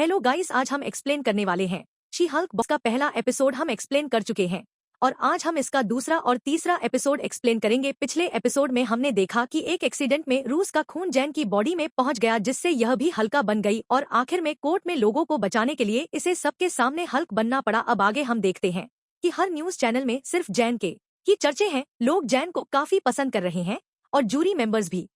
Hello guys, आज हम explain करने वाले हैं शी हल्क बॉस का पहला एपिसोड हम एक्सप्लेन कर चुके हैं और आज हम इसका दूसरा और तीसरा एपिसोड एक्सप्लेन करेंगे। पिछले एपिसोड में हमने देखा कि एक एक्सीडेंट में रूस का खून जैन की बॉडी में पहुंच गया, जिससे यह भी हल्का बन गई और आखिर में कोर्ट में लोगों को बचाने के लिए इसे सबके सामने हल्क बनना पड़ा। अब आगे हम देखते हैं कि हर न्यूज चैनल में सिर्फ जैन के ही चर्चे हैं। लोग जैन को काफी पसंद कर रहे हैं और जूरी मेंबर्स भी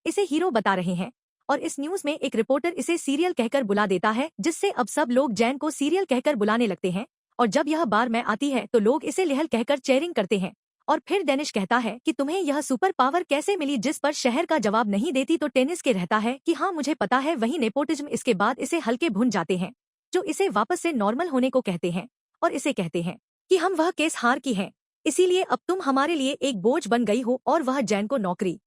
इसे हीरो बता रहे हैं और इस न्यूज में एक रिपोर्टर इसे सीरियल कहकर बुला देता है, जिससे अब सब लोग जैन को सीरियल कहकर बुलाने लगते हैं। और जब यह बार में आती है तो लोग इसे लेहल कहकर चेयरिंग करते हैं। और फिर डेनिश कहता है कि तुम्हें यह सुपर पावर कैसे मिली, जिस पर शहर का जवाब नहीं देती तो टेनिस के रहता है कि हाँ मुझे पता है, वही नेपोटिज्म। इसके बाद इसे हल्के भुन जाते हैं जो इसे वापस से नॉर्मल होने को कहते हैं और इसे कहते हैं कि हम वह केस हार की हैं, इसीलिए अब तुम हमारे लिए एक बोझ बन गई हो, और वह जैन को नौकरी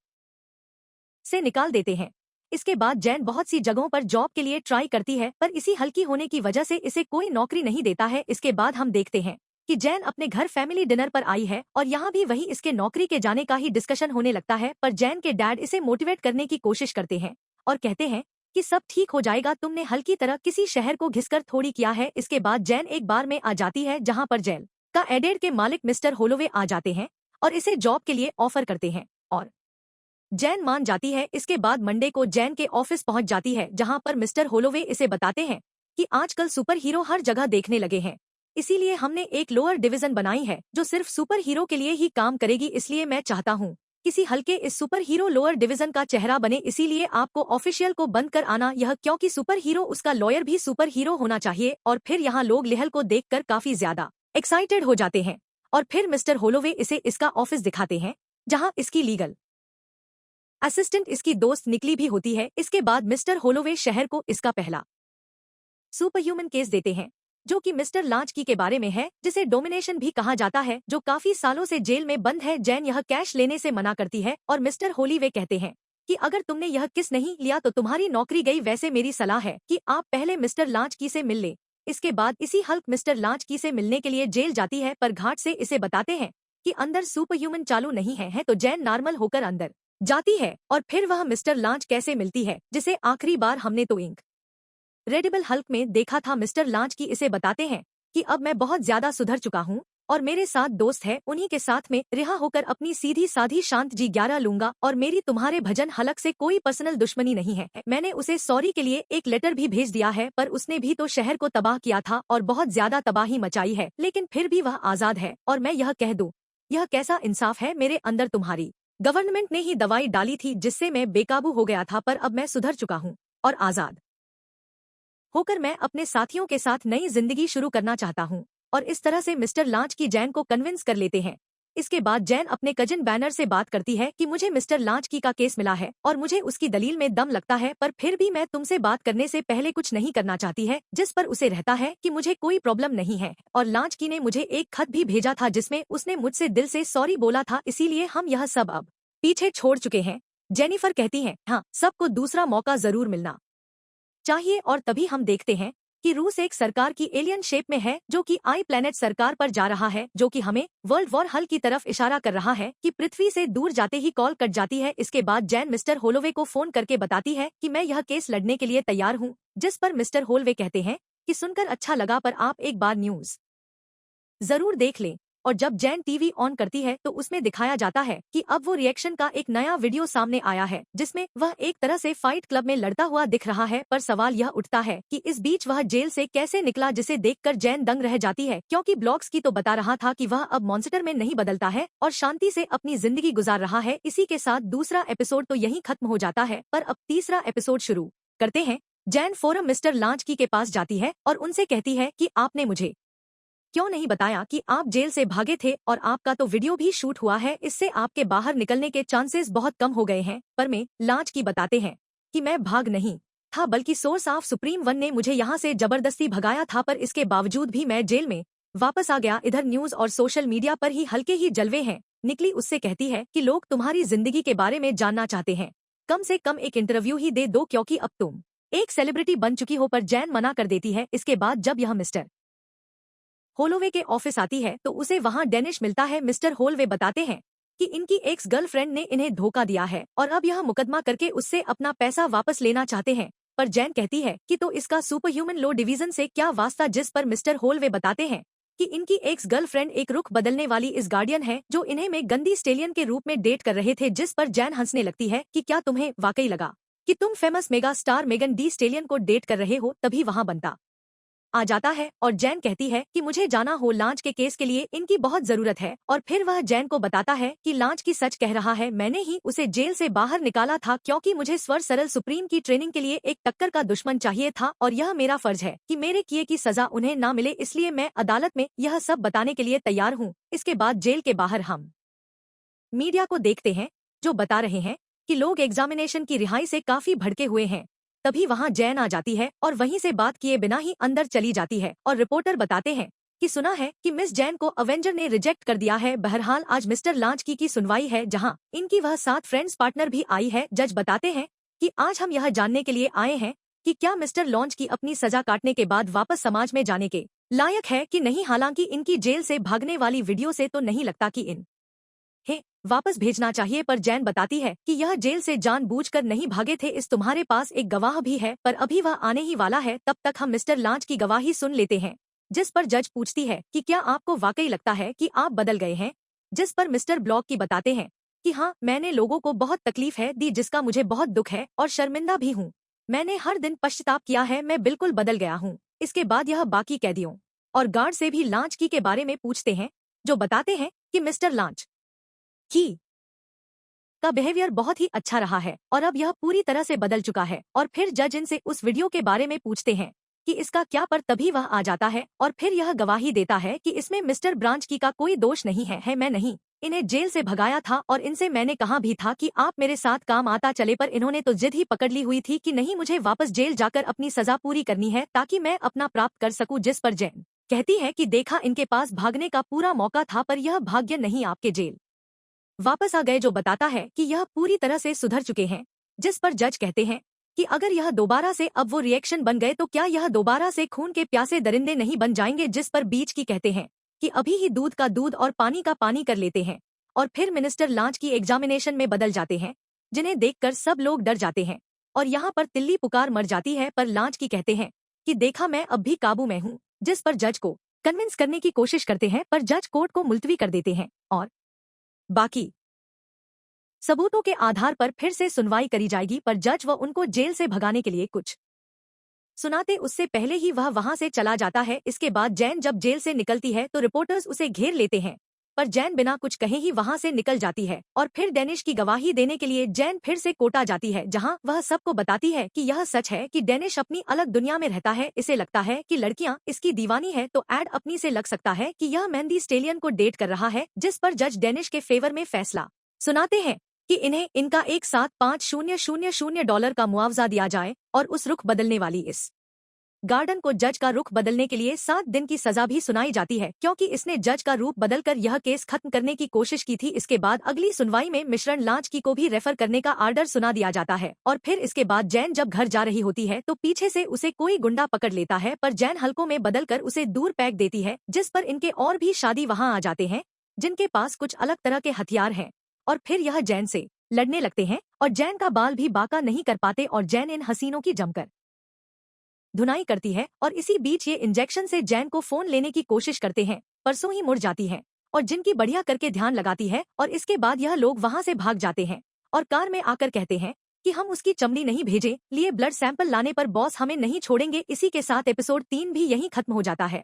से निकाल देते हैं। इसके बाद जैन बहुत सी जगहों पर जॉब के लिए ट्राई करती है, पर इसी हल्की होने की वजह से इसे कोई नौकरी नहीं देता है। इसके बाद हम देखते हैं कि जैन अपने घर फैमिली डिनर पर आई है और यहाँ भी वही इसके नौकरी के जाने का ही डिस्कशन होने लगता है। पर जैन के डैड इसे मोटिवेट करने की कोशिश करते हैं और कहते हैं कि सब ठीक हो जाएगा, तुमने हल्की तरह किसी शहर को घिसकर थोड़ी किया है। इसके बाद जैन एक बार में आ जाती है जहाँ पर जेल का एडेड के मालिक मिस्टर होलोवे आ जाते हैं और इसे जॉब के लिए ऑफर करते हैं और जैन मान जाती है। इसके बाद मंडे को जैन के ऑफिस पहुंच जाती है जहां पर मिस्टर होलोवे इसे बताते हैं कि आजकल सुपर हीरो हर जगह देखने लगे हैं, इसीलिए हमने एक लोअर डिवीजन बनाई है जो सिर्फ सुपर हीरो के लिए ही काम करेगी। इसलिए मैं चाहता हूं किसी हल्के इस सुपर हीरो लोअर डिवीजन का चेहरा बने, इसीलिए आपको ऑफिशियल को बंद कर आना यह, क्योंकि सुपर हीरो उसका लॉयर भी सुपर हीरो होना चाहिए। और फिर यहाँ लोग लेहल को देखकर काफी ज्यादा एक्साइटेड हो जाते हैं और फिर मिस्टर होलोवे इसे इसका ऑफिस दिखाते हैं जहाँ इसकी लीगल असिस्टेंट इसकी दोस्त निकली भी होती है। इसके बाद मिस्टर होलोवे शहर को इसका पहला सुपर ह्यूमन केस देते हैं जो कि मिस्टर लांचकी के बारे में है, जिसे डोमिनेशन भी कहा जाता है, जो काफी सालों से जेल में बंद है। जैन यह कैश लेने से मना करती है और मिस्टर होलीवे कहते हैं कि अगर तुमने यह किस नहीं लिया तो तुम्हारी नौकरी गई। वैसे मेरी सलाह है कि आप पहले मिस्टर लांचकी से मिल ले। इसके बाद इसी हल्क मिस्टर लांचकी से मिलने के लिए जेल जाती है, पर घाट से इसे बताते हैं कि अंदर सुपर ह्यूमन चालू नहीं है तो जैन नॉर्मल होकर अंदर जाती है और फिर वह मिस्टर लांच कैसे मिलती है, जिसे आखिरी बार हमने तो इनक्रेडिबल हल्क में देखा था। मिस्टर लांच की इसे बताते हैं कि अब मैं बहुत ज्यादा सुधर चुका हूँ और मेरे साथ दोस्त है, उन्हीं के साथ में रिहा होकर अपनी सीधी साधी शांत जी 11 लूंगा और मेरी तुम्हारे भजन हलक से कोई पर्सनल दुश्मनी नहीं है। मैंने उसे सॉरी के लिए एक लेटर भी भेज दिया है, पर उसने भी तो शहर को तबाह किया था और बहुत ज्यादा तबाही मचाई है, लेकिन फिर भी वह आजाद है। और मैं यह कह दूं, यह कैसा इंसाफ है, मेरे अंदर तुम्हारी गवर्नमेंट ने ही दवाई डाली थी जिससे मैं बेकाबू हो गया था, पर अब मैं सुधर चुका हूँ और आजाद होकर मैं अपने साथियों के साथ नई जिंदगी शुरू करना चाहता हूँ। और इस तरह से मिस्टर लांच की जैन को कन्विंस कर लेते हैं। इसके बाद जैन अपने कजिन बैनर से बात करती है कि मुझे मिस्टर लांचकी का केस मिला है और मुझे उसकी दलील में दम लगता है, पर फिर भी मैं तुमसे बात करने से पहले कुछ नहीं करना चाहती है, जिस पर उसे रहता है कि मुझे कोई प्रॉब्लम नहीं है। और लांचकी ने मुझे एक खत भी भेजा था जिसमें उसने मुझसे दिल से सॉरी बोला था, इसीलिए हम यह सब अब पीछे छोड़ चुके हैं। जेनिफर कहती है हाँ, सबको दूसरा मौका जरूर मिलना चाहिए। और तभी हम देखते हैं कि रूस एक सरकार की एलियन शेप में है जो कि आई प्लैनेट सरकार पर जा रहा है, जो कि हमें वर्ल्ड वॉर हल की तरफ इशारा कर रहा है कि पृथ्वी से दूर जाते ही कॉल कट जाती है। इसके बाद जैन मिस्टर होलोवे को फोन करके बताती है कि मैं यह केस लड़ने के लिए तैयार हूँ, जिस पर मिस्टर होलोवे कहते हैं कि सुनकर अच्छा लगा, पर आप एक बार न्यूज जरूर देख लें। और जब जैन टीवी ऑन करती है तो उसमें दिखाया जाता है कि अब वो रिएक्शन का एक नया वीडियो सामने आया है जिसमें वह एक तरह से फाइट क्लब में लड़ता हुआ दिख रहा है। पर सवाल यह उठता है कि इस बीच वह जेल से कैसे निकला, जिसे देखकर जैन दंग रह जाती है, क्योंकि ब्लॉग्स की तो बता रहा था कि वह अब मॉन्स्टर में नहीं बदलता है और शांति से अपनी जिंदगी गुजार रहा है। इसी के साथ दूसरा एपिसोड तो यहीं खत्म हो जाता है, पर अब तीसरा एपिसोड शुरू करते हैं। जैन फोरम मिस्टर लांचकी के पास जाती है और उनसे कहती है कि आपने मुझे क्यों नहीं बताया कि आप जेल से भागे थे और आपका तो वीडियो भी शूट हुआ है, इससे आपके बाहर निकलने के चांसेस बहुत कम हो गए हैं। पर मैं लांचकी बताते हैं कि मैं भाग नहीं था, बल्कि सोर्स ऑफ सुप्रीम वन ने मुझे यहाँ से जबरदस्ती भगाया था, पर इसके बावजूद भी मैं जेल में वापस आ गया। इधर न्यूज और सोशल मीडिया पर ही हल्के ही जलवे हैं। निकली उससे कहती है कि लोग तुम्हारी जिंदगी के बारे में जानना चाहते हैं, कम से कम एक इंटरव्यू ही दे दो, क्योंकि अब तुम एक सेलिब्रिटी बन चुकी हो। पर जैन मना कर देती है। इसके बाद जब यह मिस्टर होलोवे के ऑफिस आती है तो उसे वहां डेनिश मिलता है। मिस्टर होलोवे बताते हैं कि इनकी एक्स गर्लफ्रेंड ने इन्हें धोखा दिया है और अब यह मुकदमा करके उससे अपना पैसा वापस लेना चाहते हैं। पर जैन कहती है कि तो इसका सुपर ह्यूमन लो डिवीजन से क्या वास्ता, जिस पर मिस्टर होलवे बताते हैं कि इनकी एक्स गर्लफ्रेंड एक रुख बदलने वाली इस गार्डियन है जो इन्हें में गंदी स्टेलियन के रूप में डेट कर रहे थे, जिस पर जैन हंसने लगती है कि क्या तुम्हें वाकई लगा कि तुम famous mega star Megan D stallion को डेट कर रहे हो, तभी वहाँ बनता आ जाता है। और जैन कहती है कि मुझे जाना हो लांच के केस के लिए इनकी बहुत जरूरत है। और फिर वह जैन को बताता है कि लांच की सच कह रहा है, मैंने ही उसे जेल से बाहर निकाला था क्योंकि मुझे स्वर सरल सुप्रीम की ट्रेनिंग के लिए एक टक्कर का दुश्मन चाहिए था और यह मेरा फर्ज है कि मेरे किए की सजा उन्हें ना मिले, इसलिए मैं अदालत में यह सब बताने के लिए तैयार हूँ। इसके बाद जेल के बाहर हम मीडिया को देखते हैं जो बता रहे हैं कि लोग एग्जामिनेशन की रिहाई से काफी भड़के हुए हैं। तभी वहां जैन आ जाती है और वहीं से बात किए बिना ही अंदर चली जाती है और रिपोर्टर बताते हैं कि सुना है कि मिस जैन को अवेंजर ने रिजेक्ट कर दिया है। बहरहाल आज मिस्टर लांच की सुनवाई है जहां इनकी वह 7 फ्रेंड्स पार्टनर भी आई है। जज बताते हैं कि आज हम यह जानने के लिए आए हैं कि क्या मिस्टर लॉन्च की अपनी सजा काटने के बाद वापस समाज में जाने के लायक है कि नहीं। हालांकि इनकी जेल से भागने वाली वीडियो से तो नहीं लगता कि इन हे वापस भेजना चाहिए, पर जैन बताती है कि यह जेल से जानबूझकर नहीं भागे थे। इस तुम्हारे पास एक गवाह भी है पर अभी वह आने ही वाला है, तब तक हम मिस्टर लांच की गवाही सुन लेते हैं। जिस पर जज पूछती है कि क्या आपको वाकई लगता है कि आप बदल गए हैं। जिस पर मिस्टर ब्लॉक की बताते हैं कि हाँ, मैंने लोगों को बहुत तकलीफ है दी जिसका मुझे बहुत दुख है और शर्मिंदा भी हूँ। मैंने हर दिन पश्चाताप किया है, मैं बिल्कुल बदल गया हूँ। इसके बाद यह बाकी कैदियों और गार्ड से भी लांच की के बारे में पूछते हैं जो बताते हैं कि मिस्टर लांच की का बिहेवियर बहुत ही अच्छा रहा है और अब यह पूरी तरह से बदल चुका है। और फिर जज इनसे उस वीडियो के बारे में पूछते हैं कि इसका क्या, पर तभी वह आ जाता है और फिर यह गवाही देता है कि इसमें मिस्टर ब्रांच की का कोई दोष नहीं है मैं नहीं इन्हें जेल से भगाया था और इनसे मैंने कहा भी था कि आप मेरे साथ काम आता चले, पर इन्होंने तो जिद ही पकड़ ली हुई थी कि नहीं, मुझे वापस जेल जाकर अपनी सजा पूरी करनी है ताकि मैं अपना प्राप्त कर सकूं। जिस पर जैन कहती है कि देखा, इनके पास भागने का पूरा मौका था पर यह भाग्य नहीं आपके जेल वापस आ गए, जो बताता है कि यह पूरी तरह से सुधर चुके हैं। जिस पर जज कहते हैं कि अगर यह दोबारा से अब वो रिएक्शन बन गए तो क्या यह दोबारा से खून के प्यासे दरिंदे नहीं बन जाएंगे। जिस पर बीच की कहते हैं कि अभी ही दूध का दूध और पानी का पानी कर लेते हैं। और फिर मिनिस्टर लांच की एग्जामिनेशन में बदल जाते हैं जिन्हें देखकर सब लोग डर जाते हैं और यहाँ पर तिल्ली पुकार मर जाती है। पर लांच की कहते हैं कि देखा, मैं अब भी काबू में हूँ। जिस पर जज को कन्विंस करने की कोशिश करते हैं पर जज कोर्ट को मुलतवी कर देते हैं और बाकी सबूतों के आधार पर फिर से सुनवाई करी जाएगी। पर जज उनको जेल से भगाने के लिए कुछ सुनाते उससे पहले ही वह वहां से चला जाता है। इसके बाद जैन जब जेल से निकलती है तो रिपोर्टर्स उसे घेर लेते हैं पर जैन बिना कुछ कहे ही वहां से निकल जाती है। और फिर डेनिश की गवाही देने के लिए जैन फिर से कोटा जाती है जहां वह सबको बताती है कि यह सच है कि डेनिश अपनी अलग दुनिया में रहता है। इसे लगता है कि लड़कियां इसकी दीवानी है तो एड अपनी से लग सकता है कि यह मेहंदी स्टेलियन को डेट कर रहा है। जिस पर जज डेनिश के फेवर में फैसला सुनाते हैं कि इन्हें इनका एक साथ $5,000 का मुआवजा दिया जाए और उस रुख बदलने वाली इस गार्डन को जज का रुख बदलने के लिए 7 दिन की सजा भी सुनाई जाती है क्योंकि इसने जज का रूप बदलकर यह केस खत्म करने की कोशिश की थी। इसके बाद अगली सुनवाई में मिश्रण लांच की को भी रेफर करने का आर्डर सुना दिया जाता है। और फिर इसके बाद जैन जब घर जा रही होती है तो पीछे से उसे कोई गुंडा पकड़ लेता है पर जैन हल्कों में बदलकर उसे दूर फेंक देती है। जिस पर इनके और भी शादी वहां आ जाते हैं जिनके पास कुछ अलग तरह के हथियार हैं और फिर यह जैन से लड़ने लगते हैं और जैन का बाल भी बाका नहीं कर पाते और जैन इन हसीनों की जमकर धुनाई करती है। और इसी बीच ये इंजेक्शन से जैन को फोन लेने की कोशिश करते हैं, परसों ही मुड़ जाती है और जिनकी बढ़िया करके ध्यान लगाती है। और इसके बाद यह लोग वहां से भाग जाते हैं और कार में आकर कहते हैं कि हम उसकी चमड़ी नहीं भेजे लिए ब्लड सैंपल लाने पर बॉस हमें नहीं छोड़ेंगे। इसी के साथ एपिसोड 3 भी यहीं खत्म हो जाता है।